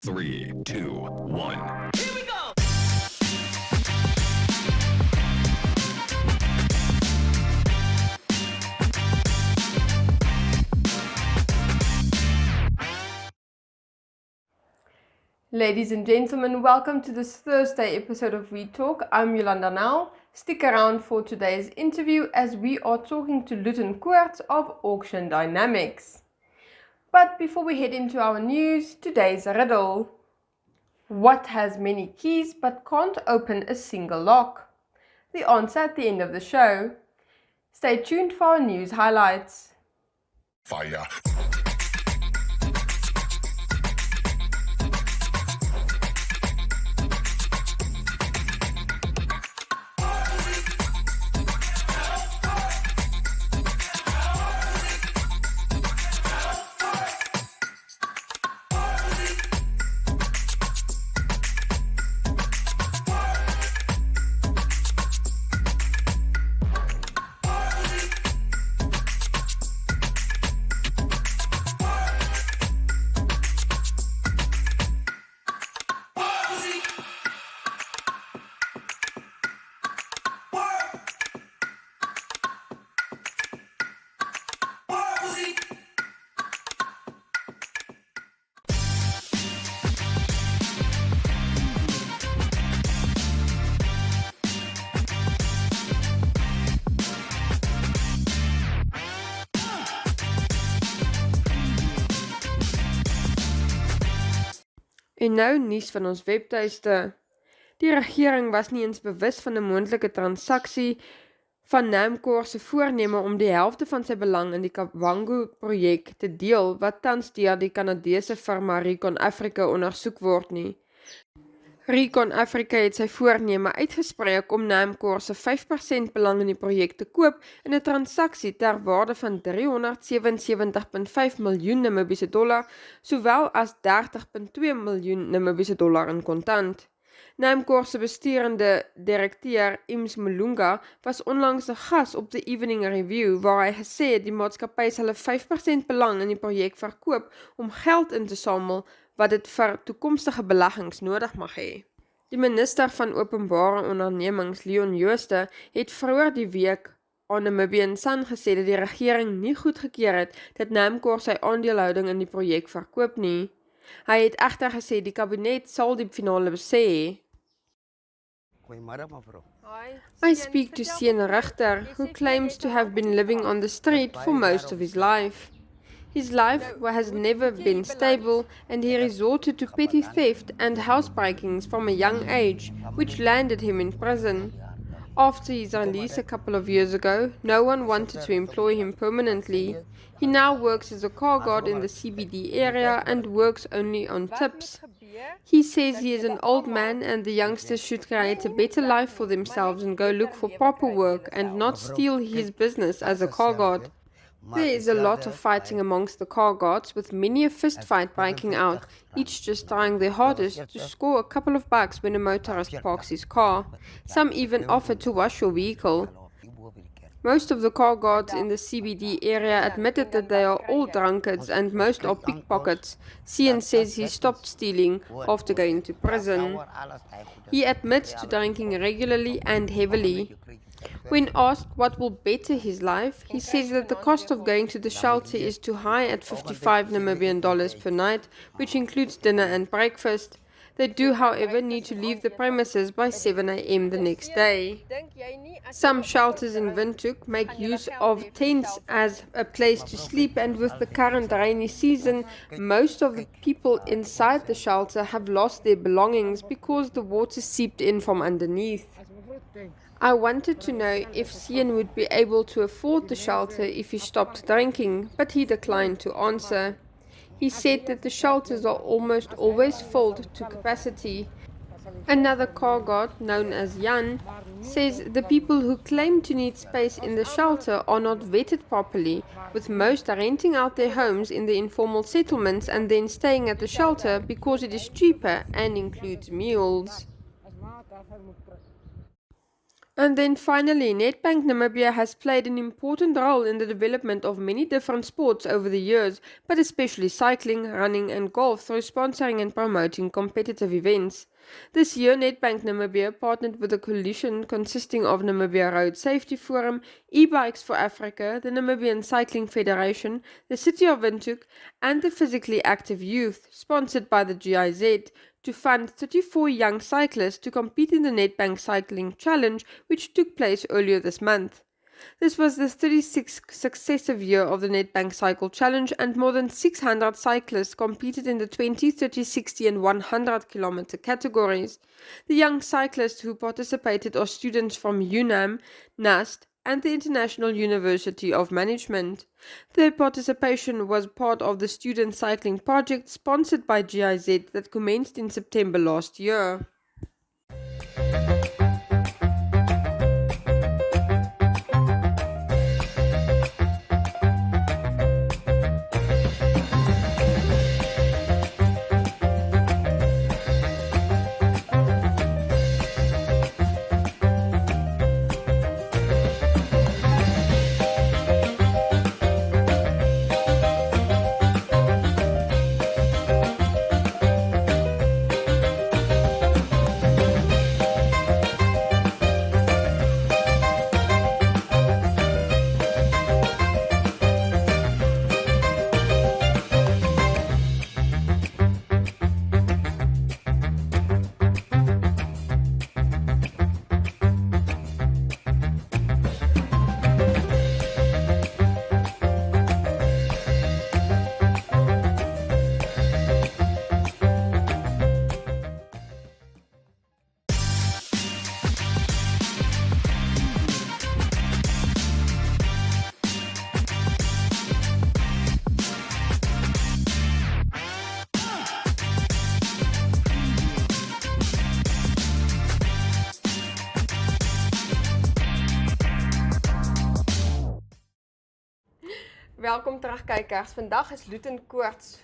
3, 2, 1. Here we go! Ladies and gentlemen, welcome to this Thursday episode of We Talk. I'm Yolanda Now. Stick around for today's interview as we are talking to Luton Koortz of Auction Dynamics. But before we head into our news, today's riddle. What has many keys but can't open a single lock? The answer at the end of the show. Stay tuned for our news highlights. Fire. En nou nuus van ons webtuiste. Die regering was nie eens bewus van 'n moontlike transaksie van Koortz se voorneme om die helfte van sy belang in die Kavango-projek te deel wat tans deur die Kanadese firma Recon Africa ondersoek word nie. Recon Africa het sy voorneme uitgespreek om Koortz se 5% belang in die projek te koop in 'n transaksie ter waarde van 377,5 miljoen Namibiese dollar, sowel as 30,2 miljoen Namibiese dollar in kontant. Koortz se besturende direkteur Ims Mulunga was onlangs 'n gas op die Evening Review waar hy gesê het die maatskappy sal 'n 5% belang in die projek verkoop om geld in te samel wat dit vir toekomstige beleggings nodig mag hê. Die minister van openbare ondernemings, Leon Jooste, het vroeër die week aan Namibian Sun gesê dat die regering nie goedgekeur het dat Koortz sy aandeelhouding in die projek verkoop nie. Hy het egter gesê die kabinet sal die finale besê. I speak to Sean Richter, who claims to have been living on the street for most of his life. His life has never been stable and he resorted to petty theft and housebreakings from a young age, which landed him in prison. After his release a couple of years ago, no one wanted to employ him permanently. He now works as a car guard in the CBD area and works only on tips. He says he is an old man and the youngsters should create a better life for themselves and go look for proper work and not steal his business as a car guard. There is a lot of fighting amongst the car guards, with many a fist fight breaking out, each just trying their hardest to score a couple of bucks when a motorist parks his car. Some even offer to wash your vehicle. Most of the car guards in the CBD area admitted that they are all drunkards and most are pickpockets. Cian says he stopped stealing after going to prison. He admits to drinking regularly and heavily. When asked what will better his life, he says that the cost of going to the shelter is too high at 55 Namibian dollars per night, which includes dinner and breakfast. They do, however, need to leave the premises by 7 a.m. the next day. Some shelters in Windhoek make use of tents as a place to sleep, and with the current rainy season, most of the people inside the shelter have lost their belongings because the water seeped in from underneath. I wanted to know if Cian would be able to afford the shelter if he stopped drinking, but he declined to answer. He said that the shelters are almost always filled to capacity. Another car guard, known as Jan, says the people who claim to need space in the shelter are not vetted properly, with most renting out their homes in the informal settlements and then staying at the shelter because it is cheaper and includes meals. And then finally, Nedbank Namibia has played an important role in the development of many different sports over the years, but especially cycling, running and golf through sponsoring and promoting competitive events. This year, Nedbank Namibia partnered with a coalition consisting of Namibia Road Safety Forum, E-Bikes for Africa, the Namibian Cycling Federation, the City of Windhoek, and the Physically Active Youth, sponsored by the GIZ, to fund 34 young cyclists to compete in the Nedbank Cycling Challenge, which took place earlier this month. This was the 36th successive year of the Nedbank Cycle Challenge, and more than 600 cyclists competed in the 20, 30, 60 and 100 kilometer categories. The young cyclists who participated are students from UNAM, NAST, and the International University of Management. Their participation was part of the student cycling project sponsored by GIZ that commenced in September last year. Welkom terug kijkers. Vandaag is Luton Koortz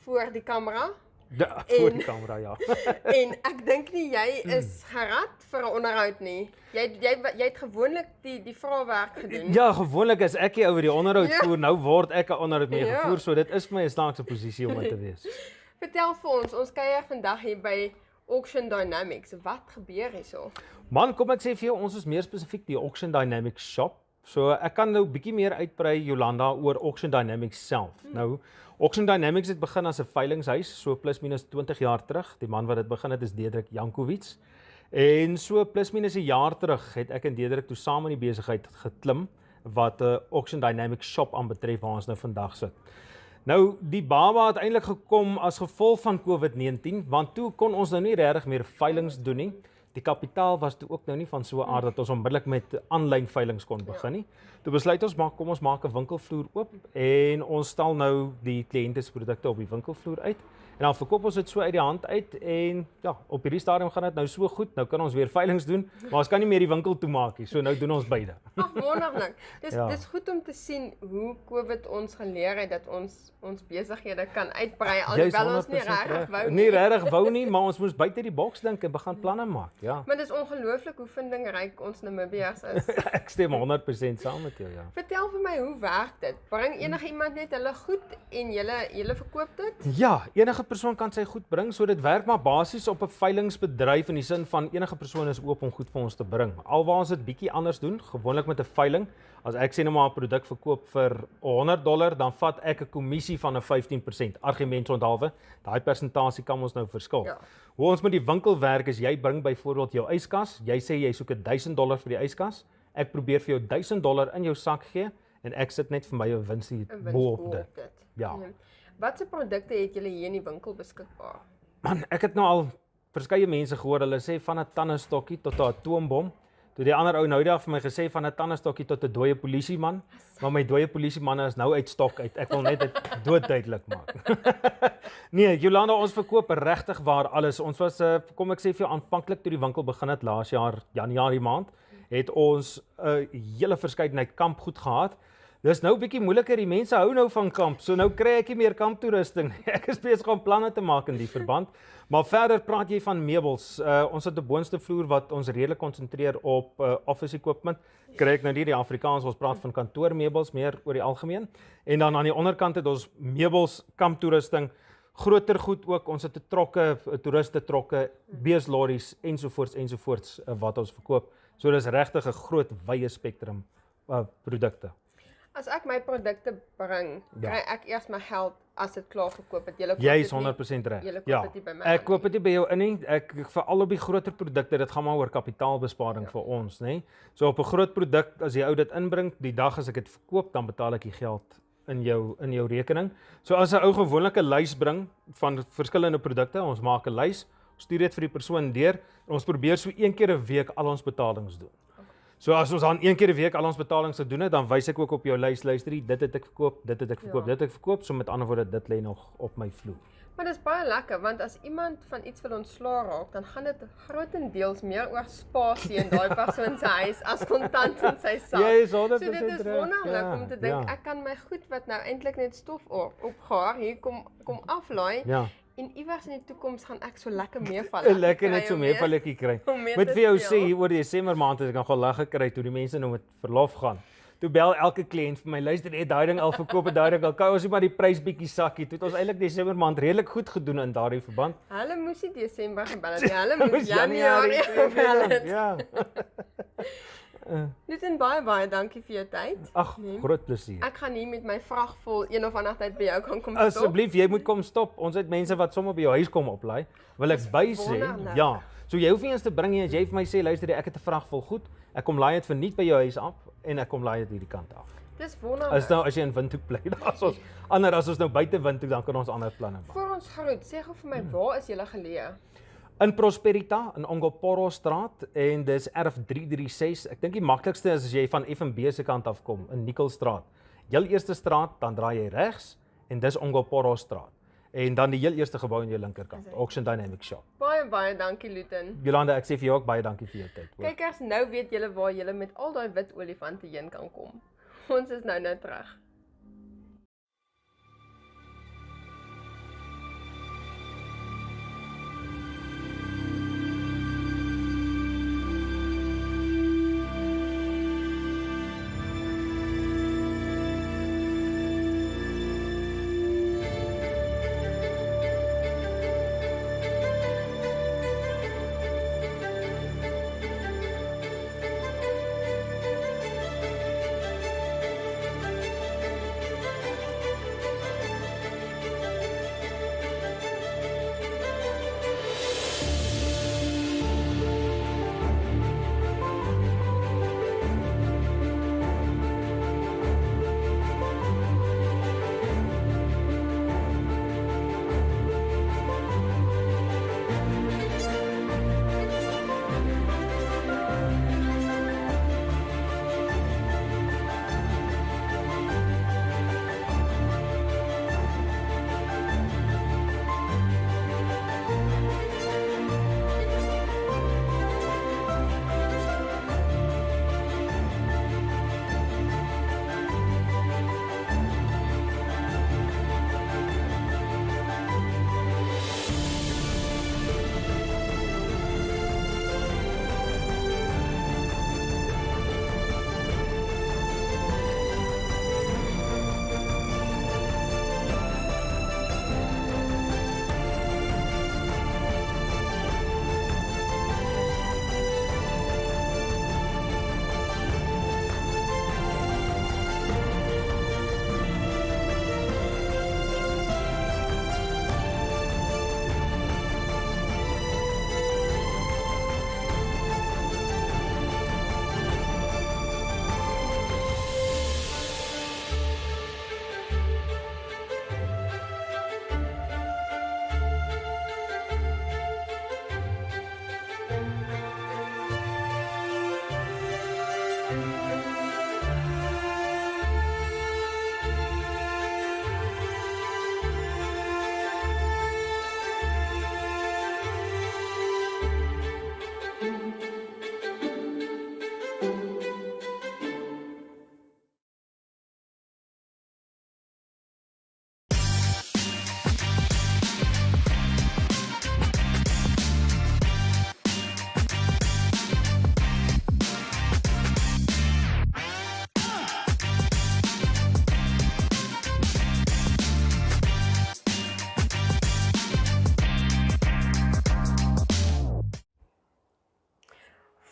voor die camera. Ja, voor die camera, ja. En ek dink nie jy is gerad vir 'n onderhoud nie. Jy het gewoonlik die vraewerk gedoen. Ja, gewoonlik is ek hier oor die onderhoud voer. Nou word ek 'n onderhoud mee gevoer, so dit is vir my 'n snaakse posisie om in te wees. Vertel vir ons kuier vandag hier by Auction Dynamics. Wat gebeur hierso? Man, kom ek sê vir jou, ons is meer spesifiek die Auction Dynamics shop. So ek kan nou bietjie meer uitbrei Jolanda oor Auction Dynamics self. Nou, Auction Dynamics het begin as 'n veilingshuis, so plus minus 20 jaar terug. Die man wat dit begin het is Dedrik Jankowitz. En so plus minus 'n jaar terug het ek en Dedrik toe saam in die besigheid geklim wat 'n Auction Dynamics shop aanbetref waar ons nou vandag sit. Nou, die baba het eintlik gekom as gevolg van COVID-19, want toe kon ons nou nie regtig meer veilings doen nie. Die kapitaal was toe ook nou nie van so 'n aard dat ons onmiddellik met aanlyn veilings kon begin nie. Toe besluit ons kom ons maak 'n winkelvloer oop en ons stal nou die kliënte se produkte op die winkelvloer uit. En dan verkoop ons dit so uit die hand uit en ja, op hierdie stadium gaan dit nou so goed. Nou kan ons weer veilings doen, maar ons kan nie meer die winkel toemaak nie. So nou doen ons beide. Ag, wonderlik. Dis goed om te sien hoe COVID ons geleer het dat ons besighede kan uitbrei alhoewel ons nie regtig wou nie. Nie regtig wou nie, maar ons moes buite die boks dink en begin planne maak, ja. Maar dis ongelooflik hoe vindingryk ons Namibiërs is. Ek stem 100% saam met jou, ja. Vertel vir my, hoe werk dit? Bring enigiemand net hulle goed en julle verkoop dit? Ja, enige persoon kan sy goed bring, so dit werk maar basies op 'n veilingsbedryf in die sin van enige persoon is oop om goed vir ons te bring. Alwaar ons dit bietjie anders doen, gewoonlik met 'n veiling. As ek sê nou maar 'n produk verkoop vir $100, dan vat ek 'n kommissie van 'n 15%. Argument onthaalwe, daai persentasie kan ons nou verskil. Ja. Hoe ons met die winkel werk is, jy bring byvoorbeeld jou yskas, jy sê jy soek $1000 vir die yskas, ek probeer vir jou $1000 in jou sak gee en ek sit net vir my 'n winsie bo-op dit. Ja. Watse produkte het julle hier in die winkel beskikbaar? Man, ek het nou al verskeie mense gehoor, hulle sê van 'n tandestokkie tot 'n atoombom. Toe die ander ou nou die dag vir my gesê van 'n tandestokkie tot 'n dooie polisieman, maar my dooie polisiemanne is nou uit stok uit. Ek wil net dit doodduidelik maak. Nee, Jolanda, ons verkoop regtig waar alles. Ons was kom ek sê vir jou aanvanklik toe die winkel begin het laas jaar Januarie maand, het ons 'n hele verskeidenheid kampgoed gehad. Dis nou bietjie moeiliker, die mense hou nou van kamp, so nou kry ek nie meer kamptoerusting. Ek is besig om planne te maak in die verband. Maar verder praat jy van meubels. Ons het 'n boonste vloer wat ons redelik konsentreer op office equipment. Kry ek nou nie die Afrikaans, ons praat van kantoormeubels meer oor die algemeen. En dan aan die onderkant het ons meubels, kamptoerusting, groter goed ook. Ons het 'n trokke, toeriste trokke, beeslorries ensovoorts wat ons verkoop. So dis regtig 'n groot wye spektrum produkte. As ek my produkte bring, kry ek eers my geld as dit klaar verkoop het. Jy is 100% reg. Ja, ek koop dit nie by jou in nie. Ek veral op die groter produkte, dit gaan maar oor kapitaalbesparing vir ons, nê. So op 'n groot produk, as jy ou dit inbring, die dag as ek dit verkoop, dan betaal ek die geld in jou rekening. So as 'n ou gewoonlik 'n lys bring van verskillende produkte, ons maak 'n lys, stuur dit vir die persoon deur en ons probeer so een keer 'n week al ons betalings doen. So as ons dan een keer 'n week al ons betalings gedoen het, dan wys ek ook op jou lys, luister, dit het ek verkoop, dit het ek verkoop, dit het ek verkoop, so met ander woorde, dit lê nog op my vloer. Maar dis baie lekker, want as iemand van iets wil ontslaa raak, dan gaan dit grootendeels meer oor spasie in daai persoon se huis as kontant in sy sak. Jy is 100% so dit is wonderlik om te dink, ek kan my goed wat nou eintlik net stof opgaar, hier kom aflaai. Ja. En iewers in die toekoms gaan ek so lekker meeval. Lekker net so meevalletjie kry. Met vir jou sê hier oor die Desember maand het ek nogal lag gekry toe die mense nou met verlof gaan. Toe bel elke kliënt vir my, luister, het daai ding al verkoop, het daai ding al. Kan ons net maar die prys bietjie sakkie. Toe het ons eintlik Desember maand redelik goed gedoen in daardie verband. Hulle moes nie Desember gebel het nie. Hulle moes Januarie gebel het. Ja. Luton, baie dankie vir jou tyd. Ag, groot plesier. Ek gaan hier met my vrag vol een of ander tyd by jou kan kom stop. Asseblief, jy moet kom stop. Ons het mense wat sommer by jou huis kom oplaai. Wil ek by sê? Ja. So jy hoef nie eens te bring nie as jy vir my sê, luister, ek het 'n vrag vol goed. Ek kom laai dit verniet by jou huis af en ek kom laai dit hierdie kant af. Dis wonderlik. As jy in Windhoek bly, as ons nou buite Windhoek, dan kan ons ander planne maak. Voor ons groet, sê gou vir my, waar is julle geleë? In Prosperita, in Ongoporo straat, en dis erf 336. Ek dink die maklikste is as jy van F&B se kant af kom, in Nikkelstraat. Heel eerste straat, dan draai jy regs, en dis Ongoporo straat. En dan die heel eerste gebou in jou linkerkant, Auction Dynamic Shop. Baie dankie, Luton. Jolanda, ek sê vir jou ook baie dankie vir jou tyd. Kykers, nou weet julle waar julle met al daai wit olifante heen kan kom. Ons is nou terug.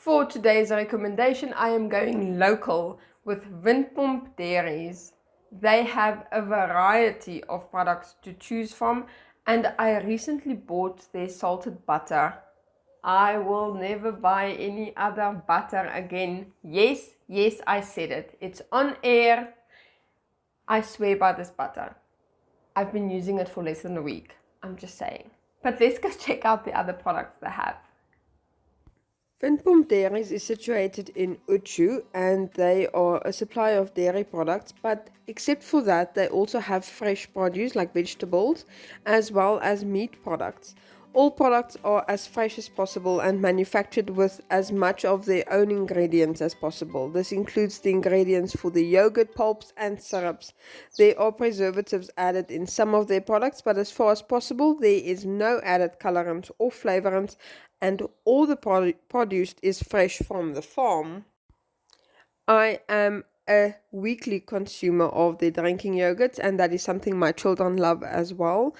For today's recommendation, I am going local with Windpomp Dairies. They have a variety of products to choose from, and I recently bought their salted butter. I will never buy any other butter again. Yes, I said it. It's on air. I swear by this butter. I've been using it for less than a week. I'm just saying. But let's go check out the other products they have. Windpomp Dairies is situated in Uchu and they are a supplier of dairy products, but except for that they also have fresh produce like vegetables as well as meat products. All products are as fresh as possible and manufactured with as much of their own ingredients as possible. This includes the ingredients for the yogurt, pulps and syrups. There are preservatives added in some of their products, but as far as possible there is no added colorants or flavorants, and all the produce is fresh from the farm. I am a weekly consumer of their drinking yogurts, and that is something my children love as well.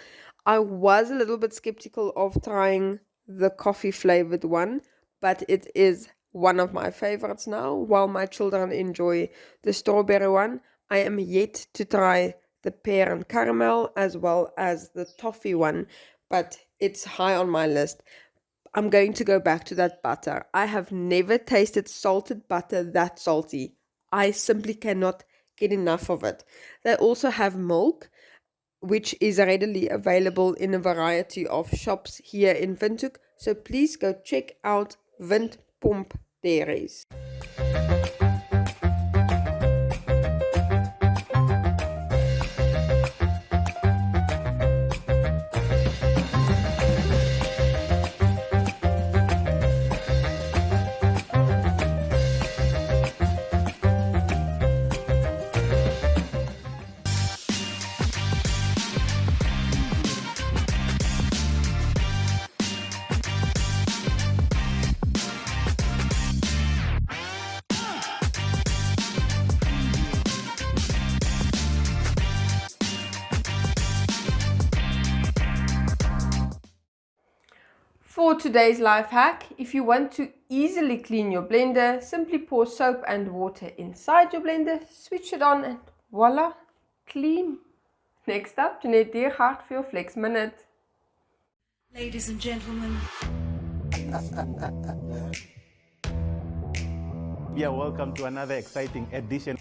I was a little bit skeptical of trying the coffee flavored one, but it is one of my favorites now. While my children enjoy the strawberry one, I am yet to try the pear and caramel as well as the toffee one, but it's high on my list. I'm going to go back to that butter. I have never tasted salted butter that salty. I simply cannot get enough of it. They also have milk, which is readily available in a variety of shops here in Windhoek. So please go check out Windpomp Dairies. For today's life hack, if you want to easily clean your blender, simply pour soap and water inside your blender, switch it on and voila, clean. Next up, Jeanette Diergaard for your Flex Minute. Ladies and gentlemen. Yeah, welcome to another exciting edition.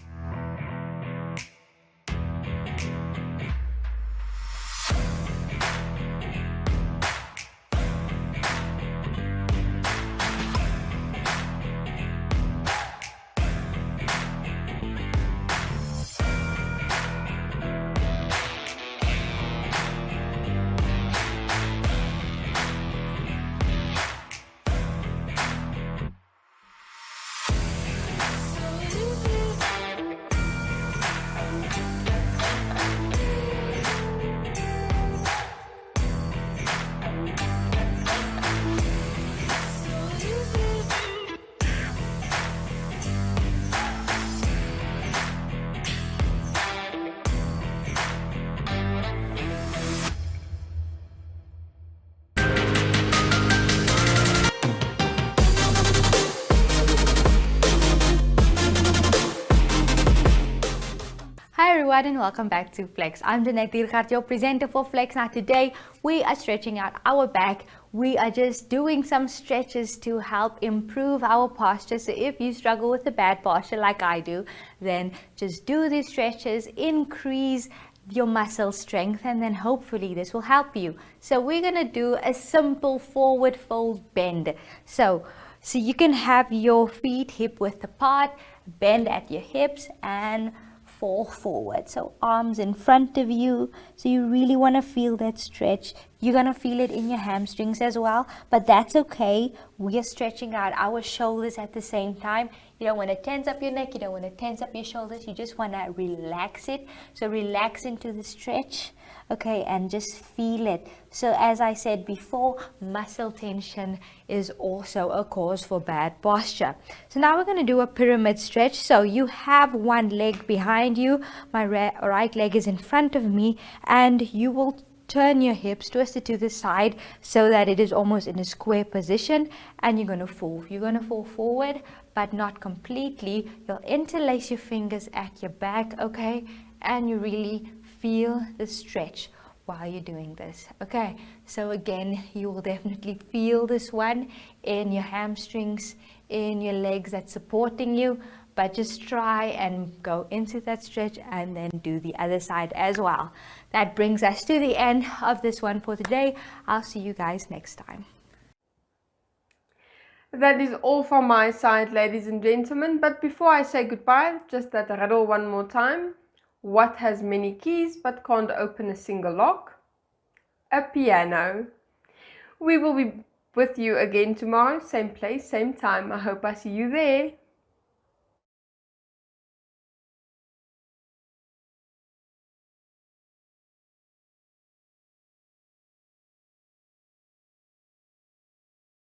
Hi everyone and welcome back to Flex. I'm Jeanette Diergaard, your presenter for Flex. Now today we are stretching out our back. We are just doing some stretches to help improve our posture. So if you struggle with a bad posture like I do, then just do these stretches, increase your muscle strength, and then hopefully this will help you. So we're going to do a simple forward fold bend. So you can have your feet hip width apart, bend at your hips and fall forward. So arms in front of you. So you really want to feel that stretch. You're going to feel it in your hamstrings as well, but that's okay. We are stretching out our shoulders at the same time. You don't want to tense up your neck. You don't want to tense up your shoulders. You just want to relax it. So relax into the stretch. Okay, and just feel it. So as I said before, muscle tension is also a cause for bad posture. So now we're going to do a pyramid stretch. So you have one leg behind you, my right leg is in front of me, and you will turn your hips, twist it to the side so that it is almost in a square position, and you're going to fall. You're going to fall forward, but not completely. You'll interlace your fingers at your back, okay? And you really feel the stretch while you're doing this. Okay, so again, you will definitely feel this one in your hamstrings, in your legs that's supporting you, but just try and go into that stretch and then do the other side as well. That brings us to the end of this one for today. I'll see you guys next time. That is all from my side, ladies and gentlemen, but before I say goodbye, just that riddle one more time. What has many keys but can't open a single lock? A piano. We will be with you again tomorrow, same place, same time. I hope I see you there.